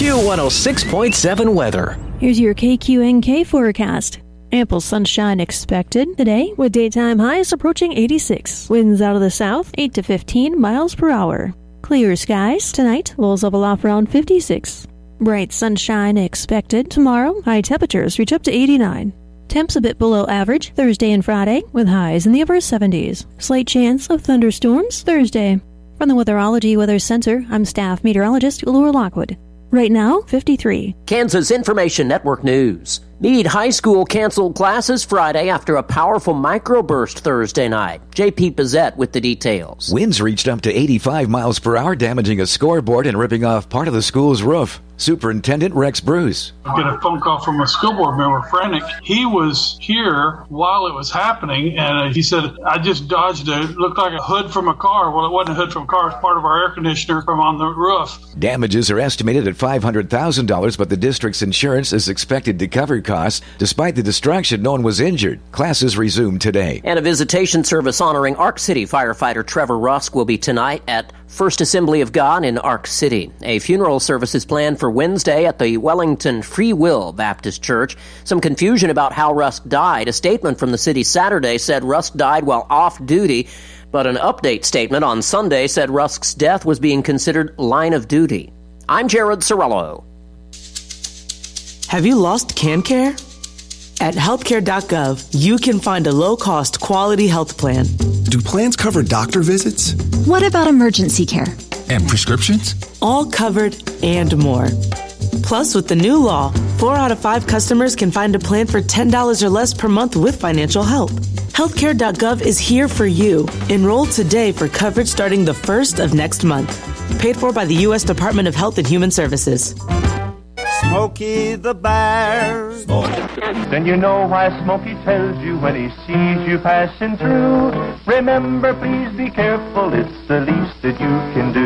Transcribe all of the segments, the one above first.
Q-106.7 weather. Here's your KQNK forecast. Ample sunshine expected today, with daytime highs approaching 86. Winds out of the south, 8 to 15 miles per hour. Clear skies tonight, lows level off around 56. Bright sunshine expected tomorrow, high temperatures reach up to 89. Temps a bit below average Thursday and Friday, with highs in the upper 70s. Slight chance of thunderstorms Thursday. From the Weatherology Weather Center, I'm staff meteorologist Laura Lockwood. Right now, 53. Kansas Information Network News. Meade High School canceled classes Friday after a powerful microburst Thursday night. J.P. Pizzette with the details. Winds reached up to 85 miles per hour, damaging a scoreboard and ripping off part of the school's roof. Superintendent Rex Bruce. I get a phone call from a school board member, Frantic. He was here while it was happening, and he said, I just dodged it. It looked like a hood from a car. Well, it wasn't a hood from a car. It was part of our air conditioner from on the roof. Damages are estimated at $500,000, but the district's insurance is expected to cover costs. Despite the destruction, no one was injured. Classes resume today. And a visitation service honoring Ark City firefighter Trevor Rusk will be tonight at First Assembly of God in Ark City. A funeral service is planned for Wednesday at the Wellington Free Will Baptist Church. Some confusion about how Rusk died. A statement from the city Saturday said Rusk died while off duty, but an update statement on Sunday said Rusk's death was being considered line of duty. I'm Jared Sorello. Have you lost CanCare? At healthcare.gov, you can find a low-cost, quality health plan. Do plans cover doctor visits? What about emergency care? And prescriptions? All covered and more. Plus, with the new law, 4 out of 5 customers can find a plan for $10 or less per month with financial help. Healthcare.gov is here for you. Enroll today for coverage starting the 1st of next month. Paid for by the U.S. Department of Health and Human Services. Smokey the Bear. Then you know why Smokey tells you when he sees you passing through. Remember, please be careful, it's the least that you can do.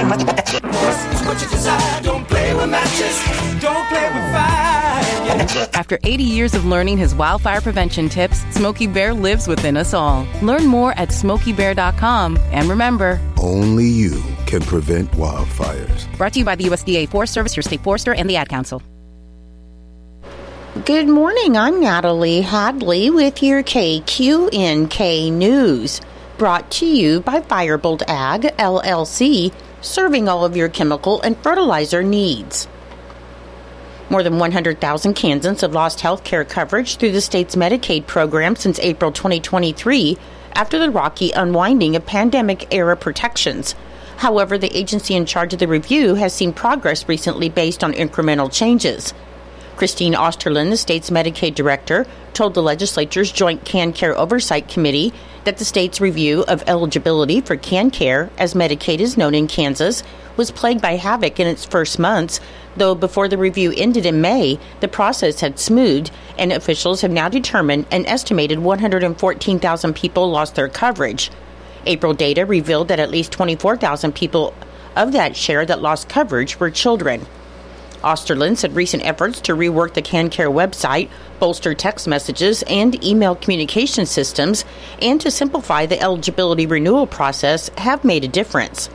What you desire, don't play with matches, don't play with fire. After 80 years of learning his wildfire prevention tips, Smokey Bear lives within us all. Learn more at SmokeyBear.com. And remember, only you can prevent wildfires. Brought to you by the USDA Forest Service, your state forester, and the Ad Council. Good morning, I'm Natalie Hadley with your KQNK News, brought to you by Firebolt Ag, LLC, serving all of your chemical and fertilizer needs. More than 100,000 Kansans have lost health care coverage through the state's Medicaid program since April 2023 after the rocky unwinding of pandemic-era protections. However, the agency in charge of the review has seen progress recently based on incremental changes. Christine Osterlin, the state's Medicaid director, told the legislature's Joint CanCare Oversight Committee that the state's review of eligibility for CanCare, as Medicaid is known in Kansas, was plagued by havoc in its first months, though before the review ended in May, the process had smoothed, and officials have now determined an estimated 114,000 people lost their coverage. April data revealed that at least 24,000 people of that share that lost coverage were children. Osterlin said recent efforts to rework the CanCare website, bolster text messages and email communication systems, and to simplify the eligibility renewal process have made a difference.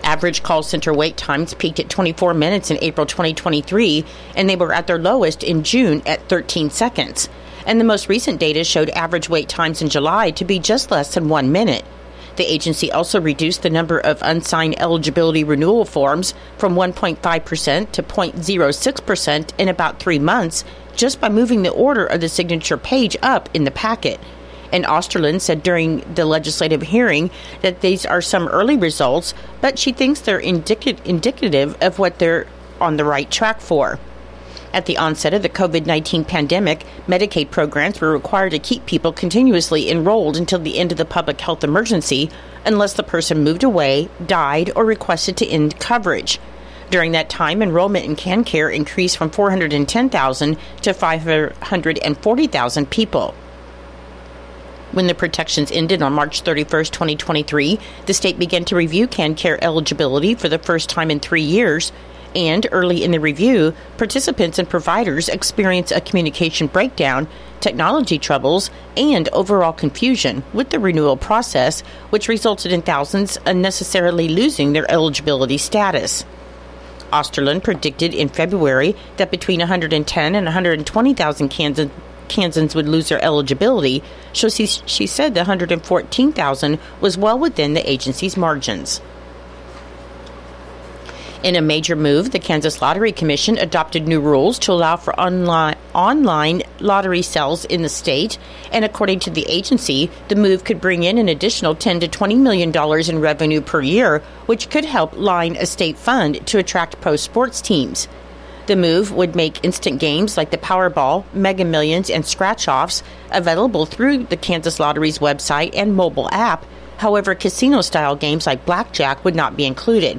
Average call center wait times peaked at 24 minutes in April 2023, and they were at their lowest in June at 13 seconds. And the most recent data showed average wait times in July to be just less than 1 minute. The agency also reduced the number of unsigned eligibility renewal forms from 1.5% to 0.06% in about 3 months just by moving the order of the signature page up in the packet. And Osterlin said during the legislative hearing that these are some early results, but she thinks they're indicative of what they're on the right track for. At the onset of the COVID-19 pandemic, Medicaid programs were required to keep people continuously enrolled until the end of the public health emergency unless the person moved away, died, or requested to end coverage. During that time, enrollment in CanCare increased from 410,000 to 540,000 people. When the protections ended on March 31st, 2023, the state began to review CanCare eligibility for the first time in 3 years. And early in the review, participants and providers experienced a communication breakdown, technology troubles, and overall confusion with the renewal process, which resulted in thousands unnecessarily losing their eligibility status. Osterlund predicted in February that between 110 and 120,000 Kansans would lose their eligibility, so she said the 114,000 was well within the agency's margins. In a major move, the Kansas Lottery Commission adopted new rules to allow for online lottery sales in the state, and according to the agency, the move could bring in an additional $10 to $20 million in revenue per year, which could help line a state fund to attract pro sports teams. The move would make instant games like the Powerball, Mega Millions, and Scratch-Offs available through the Kansas Lottery's website and mobile app. However, casino-style games like blackjack would not be included.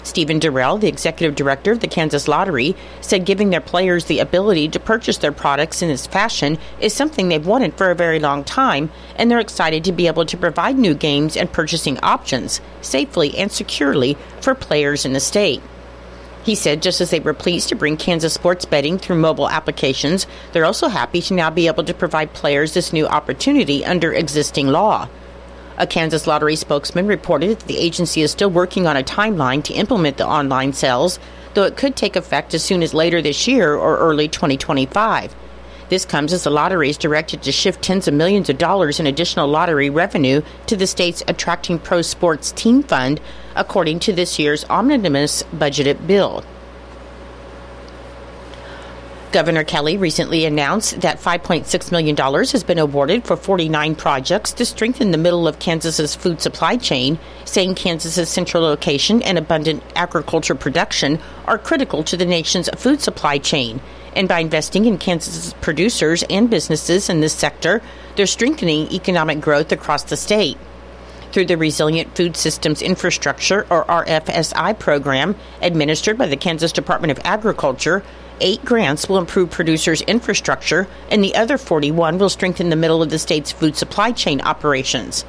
Stephen Durrell, the executive director of the Kansas Lottery, said giving their players the ability to purchase their products in this fashion is something they've wanted for a very long time, and they're excited to be able to provide new games and purchasing options safely and securely for players in the state. He said just as they were pleased to bring Kansas sports betting through mobile applications, they're also happy to now be able to provide players this new opportunity under existing law. A Kansas Lottery spokesman reported that the agency is still working on a timeline to implement the online sales, though it could take effect as soon as later this year or early 2025. This comes as the lottery is directed to shift tens of millions of dollars in additional lottery revenue to the state's Attracting Pro Sports Team Fund, according to this year's omnibus budgeted bill. Governor Kelly recently announced that $5.6 million has been awarded for 49 projects to strengthen the middle of Kansas's food supply chain, saying Kansas's central location and abundant agriculture production are critical to the nation's food supply chain. And by investing in Kansas's producers and businesses in this sector, they're strengthening economic growth across the state. Through the Resilient Food Systems Infrastructure, or RFSI program, administered by the Kansas Department of Agriculture, 8 grants will improve producers' infrastructure, and the other 41 will strengthen the middle of the state's food supply chain operations.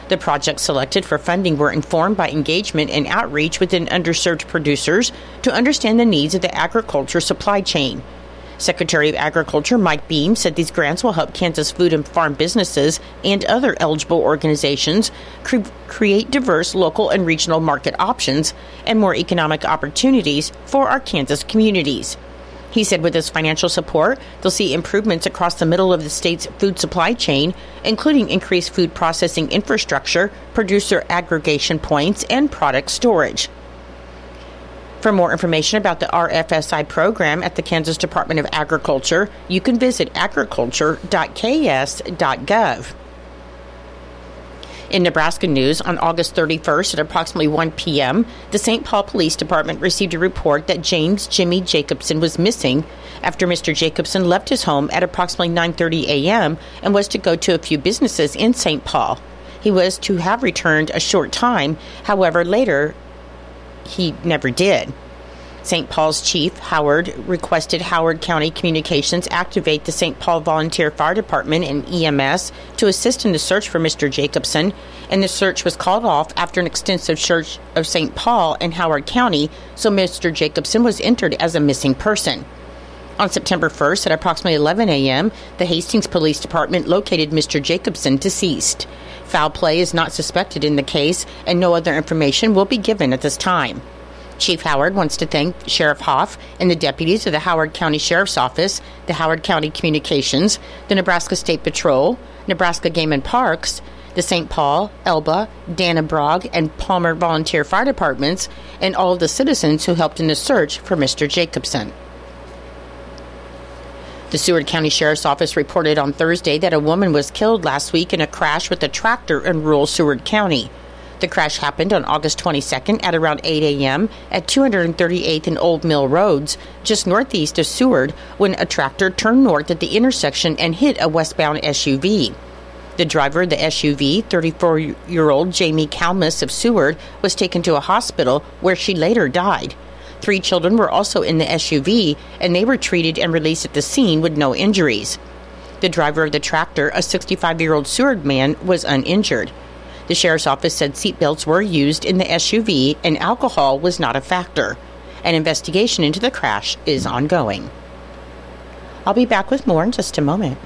The projects selected for funding were informed by engagement and outreach within underserved producers to understand the needs of the agriculture supply chain. Secretary of Agriculture Mike Beam said these grants will help Kansas food and farm businesses and other eligible organizations create diverse local and regional market options and more economic opportunities for our Kansas communities. He said with this financial support, they'll see improvements across the middle of the state's food supply chain, including increased food processing infrastructure, producer aggregation points, and product storage. For more information about the RFSI program at the Kansas Department of Agriculture, you can visit agriculture.ks.gov. In Nebraska news, on August 31st at approximately 1 p.m., the St. Paul Police Department received a report that James Jimmy Jacobson was missing after Mr. Jacobson left his home at approximately 9:30 a.m. and was to go to a few businesses in St. Paul. He was to have returned a short time, however, later he never did. St. Paul's Chief Howard requested Howard County Communications activate the St. Paul Volunteer Fire Department and EMS to assist in the search for Mr. Jacobson, and the search was called off after an extensive search of St. Paul and Howard County, so Mr. Jacobson was entered as a missing person. On September 1st at approximately 11 a.m., the Hastings Police Department located Mr. Jacobson deceased. Foul play is not suspected in the case, and no other information will be given at this time. Chief Howard wants to thank Sheriff Hoff and the deputies of the Howard County Sheriff's Office, the Howard County Communications, the Nebraska State Patrol, Nebraska Game and Parks, the St. Paul, Elba, Dannebrog, and Palmer Volunteer Fire Departments, and all of the citizens who helped in the search for Mr. Jacobson. The Seward County Sheriff's Office reported on Thursday that a woman was killed last week in a crash with a tractor in rural Seward County. The crash happened on August 22nd at around 8 a.m. at 238th and Old Mill Roads, just northeast of Seward, when a tractor turned north at the intersection and hit a westbound SUV. The driver of the SUV, 34-year-old Jamie Kalmus of Seward, was taken to a hospital where she later died. 3 children were also in the SUV, and they were treated and released at the scene with no injuries. The driver of the tractor, a 65-year-old Seward man, was uninjured. The Sheriff's Office said seatbelts were used in the SUV and alcohol was not a factor. An investigation into the crash is ongoing. I'll be back with more in just a moment.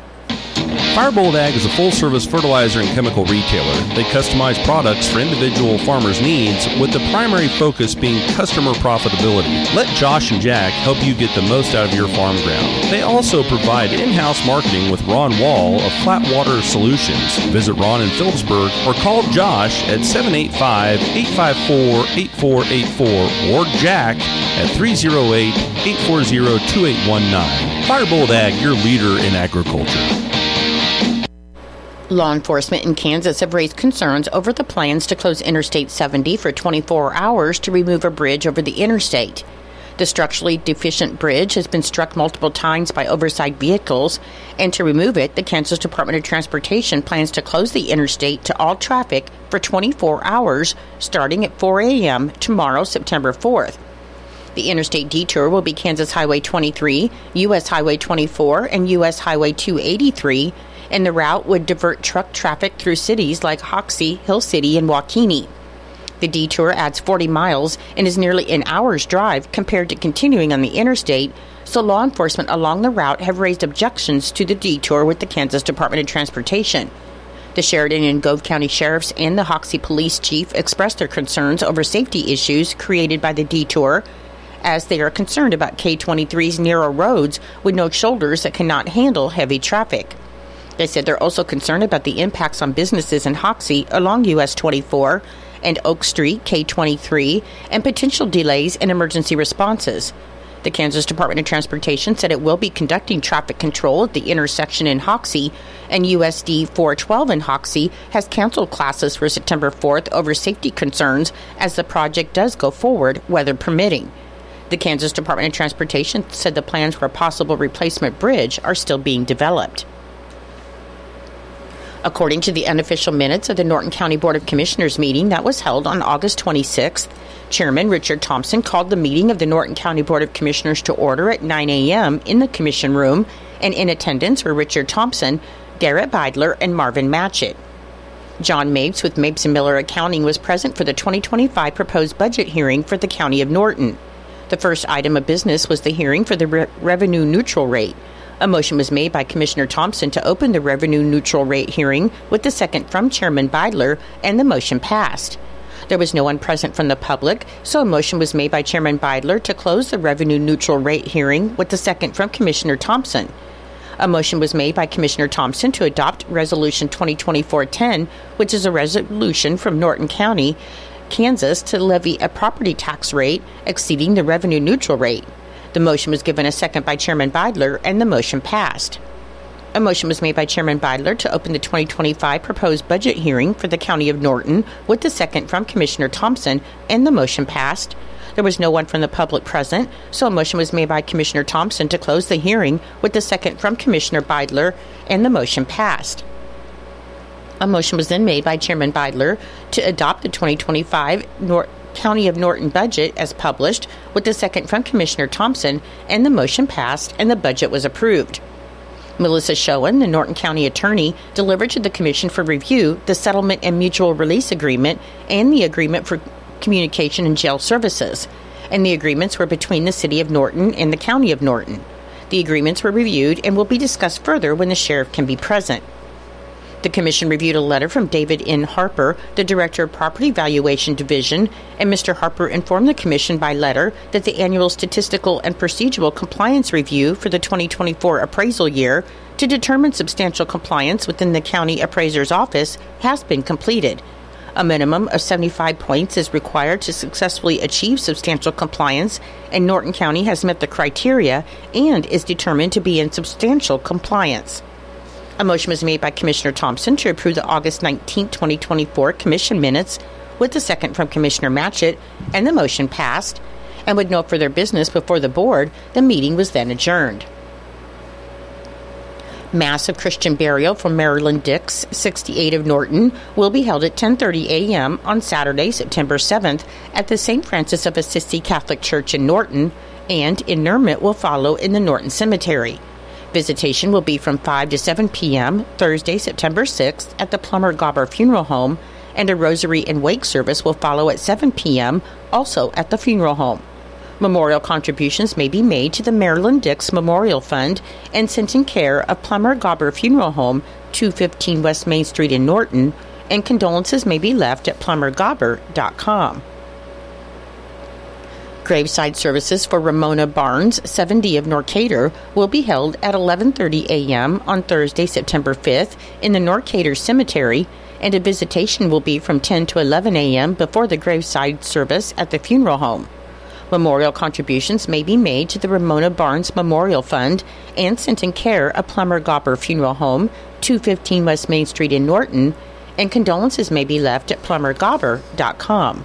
Firebolt Ag is a full-service fertilizer and chemical retailer. They customize products for individual farmers' needs, with the primary focus being customer profitability. Let Josh and Jack help you get the most out of your farm ground. They also provide in-house marketing with Ron Wall of Flatwater Solutions. Visit Ron in Phillipsburg or call Josh at 785-854-8484 or Jack at 308-840-2819. Firebolt Ag, your leader in agriculture. Law enforcement in Kansas have raised concerns over the plans to close Interstate 70 for 24 hours to remove a bridge over the interstate. The structurally deficient bridge has been struck multiple times by oversized vehicles, and to remove it, the Kansas Department of Transportation plans to close the interstate to all traffic for 24 hours starting at 4 a.m. tomorrow, September 4th. The interstate detour will be Kansas Highway 23, U.S. Highway 24, and U.S. Highway 283, and the route would divert truck traffic through cities like Hoxie, Hill City, and Waukene. The detour adds 40 miles and is nearly an hour's drive compared to continuing on the interstate, so law enforcement along the route have raised objections to the detour with the Kansas Department of Transportation. The Sheridan and Gove County Sheriffs and the Hoxie Police Chief expressed their concerns over safety issues created by the detour, as they are concerned about K-23's narrow roads with no shoulders that cannot handle heavy traffic. They said they're also concerned about the impacts on businesses in Hoxie along US 24 and Oak Street, K-23, and potential delays in emergency responses. The Kansas Department of Transportation said it will be conducting traffic control at the intersection in Hoxie, and USD 412 in Hoxie has canceled classes for September 4th over safety concerns as the project does go forward, weather permitting. The Kansas Department of Transportation said the plans for a possible replacement bridge are still being developed. According to the unofficial minutes of the Norton County Board of Commissioners meeting that was held on August 26th, Chairman Richard Thompson called the meeting of the Norton County Board of Commissioners to order at 9 a.m. in the commission room, and in attendance were Richard Thompson, Garrett Beidler, and Marvin Matchett. John Mapes with Mapes & Miller Accounting was present for the 2025 proposed budget hearing for the County of Norton. The first item of business was the hearing for the revenue neutral rate. A motion was made by Commissioner Thompson to open the revenue neutral rate hearing, with the second from Chairman Beidler, and the motion passed. There was no one present from the public, so a motion was made by Chairman Beidler to close the revenue neutral rate hearing, with the second from Commissioner Thompson. A motion was made by Commissioner Thompson to adopt Resolution 2024-10, which is a resolution from Norton County, Kansas, to levy a property tax rate exceeding the revenue neutral rate. The motion was given a second by Chairman Beidler, and the motion passed. A motion was made by Chairman Beidler to open the 2025 proposed budget hearing for the County of Norton, with the second from Commissioner Thompson, and the motion passed. There was no one from the public present, so a motion was made by Commissioner Thompson to close the hearing, with the second from Commissioner Beidler, and the motion passed. A motion was then made by Chairman Beidler to adopt the 2025 County of Norton budget as published, with the second from Commissioner Thompson, and the motion passed, and the budget was approved. Melissa Schoen, the Norton County attorney, delivered to the Commission for review the settlement and mutual release agreement and the agreement for communication and jail services, and the agreements were between the City of Norton and the County of Norton. The agreements were reviewed and will be discussed further when the sheriff can be present. The Commission reviewed a letter from David N. Harper, the Director of Property Valuation Division, and Mr. Harper informed the Commission by letter that the annual statistical and procedural compliance review for the 2024 appraisal year to determine substantial compliance within the County Appraiser's Office has been completed. A minimum of 75 points is required to successfully achieve substantial compliance, and Norton County has met the criteria and is determined to be in substantial compliance. A motion was made by Commissioner Thompson to approve the August 19, 2024 Commission minutes, with the second from Commissioner Matchett, and the motion passed. And with no further business before the board, the meeting was then adjourned. Mass of Christian burial for Marilyn Dix, 68 of Norton, will be held at 10:30 a.m. on Saturday, September 7th, at the St. Francis of Assisi Catholic Church in Norton, and interment will follow in the Norton Cemetery. Visitation will be from 5 to 7 p.m. Thursday, September 6th at the Plummer Gobber Funeral Home, and a rosary and wake service will follow at 7 p.m. also at the funeral home. Memorial contributions may be made to the Marilyn Dix Memorial Fund and sent in care of Plummer Gobber Funeral Home, 215 West Main Street in Norton, and condolences may be left at plummergobber.com. Graveside services for Ramona Barnes, 70 of Norcatur, will be held at 11:30 a.m. on Thursday, September 5th in the Norcatur Cemetery, and a visitation will be from 10 to 11 a.m. before the graveside service at the funeral home. Memorial contributions may be made to the Ramona Barnes Memorial Fund and sent in care of Plummer Gobber Funeral Home, 215 West Main Street in Norton, and condolences may be left at plummergobber.com.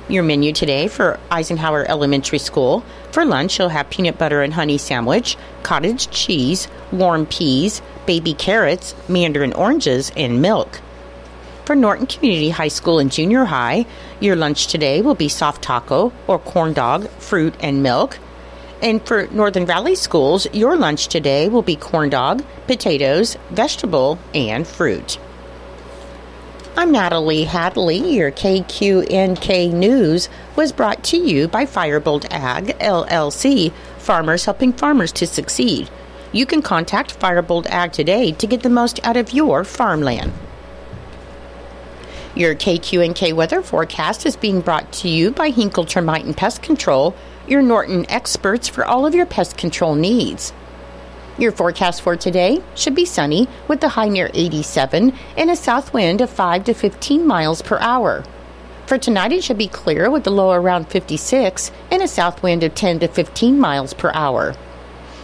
Your menu today for Eisenhower Elementary School. For lunch, you'll have peanut butter and honey sandwich, cottage cheese, warm peas, baby carrots, mandarin oranges, and milk. For Norton Community High School and Junior High, your lunch today will be soft taco or corn dog, fruit, and milk. And for Northern Valley Schools, your lunch today will be corn dog, potatoes, vegetable, and fruit. I'm Natalie Hadley. Your KQNK News was brought to you by Firebolt Ag, LLC, farmers helping farmers to succeed. You can contact Firebolt Ag today to get the most out of your farmland. Your KQNK weather forecast is being brought to you by Hinkle Termite and Pest Control, your Norton experts for all of your pest control needs. Your forecast for today should be sunny with a high near 87 and a south wind of 5 to 15 miles per hour. For tonight, it should be clear with a low around 56 and a south wind of 10 to 15 miles per hour.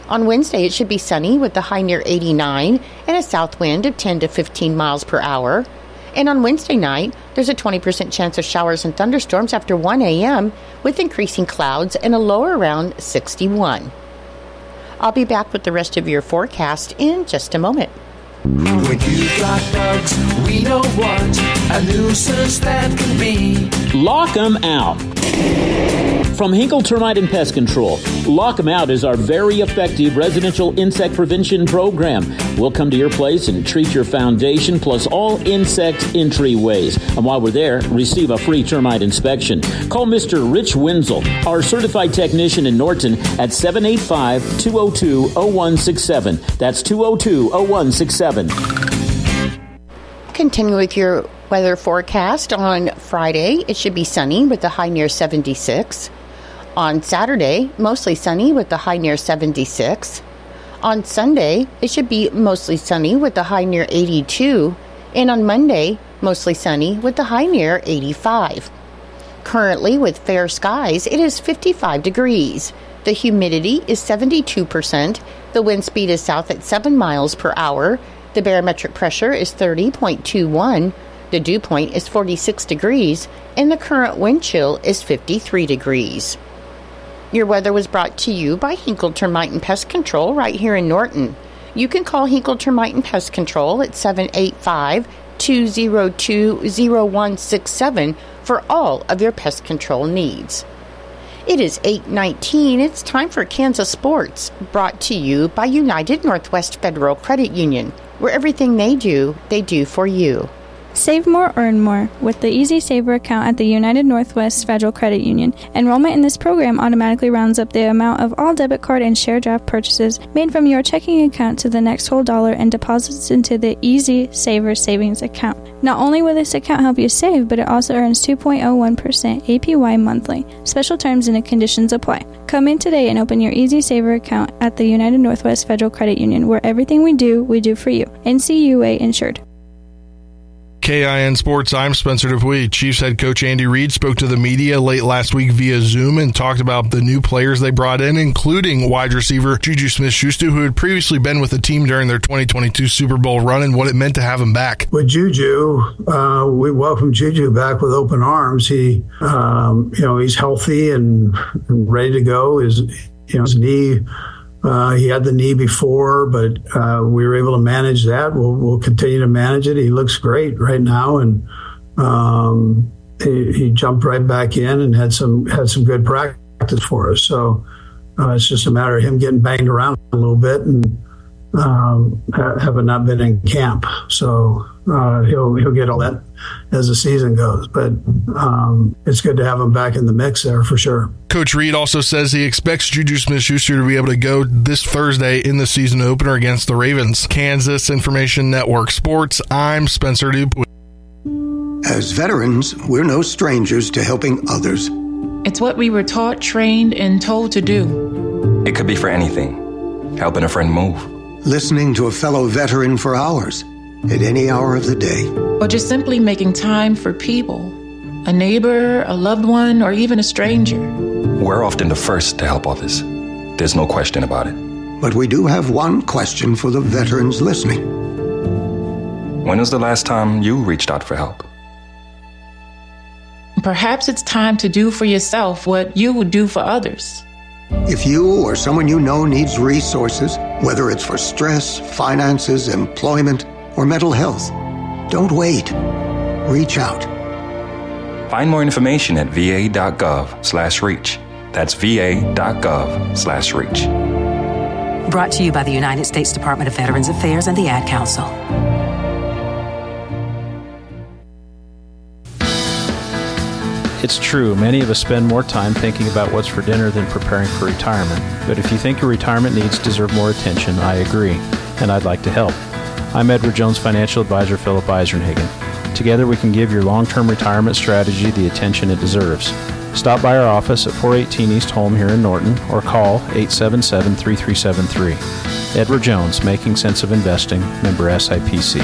On Wednesday, it should be sunny with a high near 89 and a south wind of 10 to 15 miles per hour. And on Wednesday night, there's a 20% chance of showers and thunderstorms after 1 a.m. with increasing clouds and a low around 61. I'll be back with the rest of your forecast in just a moment. When you've got bugs, we know what a nuisance that can be. Lock 'em out. From Hinkle Termite and Pest Control, Lock 'em Out is our very effective residential insect prevention program. We'll come to your place and treat your foundation plus all insect entryways. And while we're there, receive a free termite inspection. Call Mr. Rich Wenzel, our certified technician in Norton, at 785-202-0167. That's 202-0167. Continue with your weather forecast. On Friday, it should be sunny with a high near 76. On Saturday, mostly sunny with a high near 76. On Sunday, it should be mostly sunny with a high near 82. And on Monday, mostly sunny with a high near 85. Currently, with fair skies, it is 55 degrees. The humidity is 72%. The wind speed is south at 7 miles per hour. The barometric pressure is 30.21. The dew point is 46 degrees, and the current wind chill is 53 degrees. Your weather was brought to you by Hinkle Termite and Pest Control right here in Norton. You can call Hinkle Termite and Pest Control at 785-202-0167 for all of your pest control needs. It is 8:19. It's time for Kansas Sports, brought to you by United Northwest Federal Credit Union, where everything they do for you. Save more, earn more with the Easy Saver account at the United Northwest Federal Credit Union. Enrollment in this program automatically rounds up the amount of all debit card and share draft purchases made from your checking account to the next whole dollar and deposits into the Easy Saver savings account. Not only will this account help you save, but it also earns 2.01% APY monthly. Special terms and conditions apply. Come in today and open your Easy Saver account at the United Northwest Federal Credit Union, where everything we do for you. NCUA insured. KIN Sports, I'm Spencer DePuy. Chiefs head coach Andy Reid spoke to the media late last week via Zoom and talked about the new players they brought in, including wide receiver Juju Smith-Schuster, who had previously been with the team during their 2022 Super Bowl run, and what it meant to have him back. With Juju, we welcome Juju back with open arms. He's healthy and ready to go. His knee. He had the knee before, but we were able to manage that. We'll continue to manage it. He looks great right now, and he jumped right back in and had some good practice for us. So it's just a matter of him getting banged around a little bit, and having not been in camp. So he'll get all that as the season goes. But it's good to have him back in the mix there for sure. Coach Reed also says he expects Juju Smith-Schuster to be able to go this Thursday in the season opener against the Ravens. Kansas Information Network Sports, I'm Spencer Dupuis. As veterans, we're no strangers to helping others. It's what we were taught, trained, and told to do. It could be for anything. Helping a friend move. Listening to a fellow veteran for hours, at any hour of the day. Or just simply making time for people. A neighbor, a loved one, or even a stranger. We're often the first to help others. There's no question about it. But we do have one question for the veterans listening. When was the last time you reached out for help? Perhaps it's time to do for yourself what you would do for others. If you or someone you know needs resources, whether it's for stress, finances, employment, or mental health, don't wait. Reach out. Find more information at va.gov/reach. That's va.gov/reach. Brought to you by the United States Department of Veterans Affairs and the Ad Council. It's true, many of us spend more time thinking about what's for dinner than preparing for retirement. But if you think your retirement needs deserve more attention, I agree, and I'd like to help. I'm Edward Jones Financial Advisor Philip Eisenhagen. Together we can give your long-term retirement strategy the attention it deserves. Stop by our office at 418 East Holm here in Norton or call 877-3373. Edward Jones, Making Sense of Investing, member SIPC.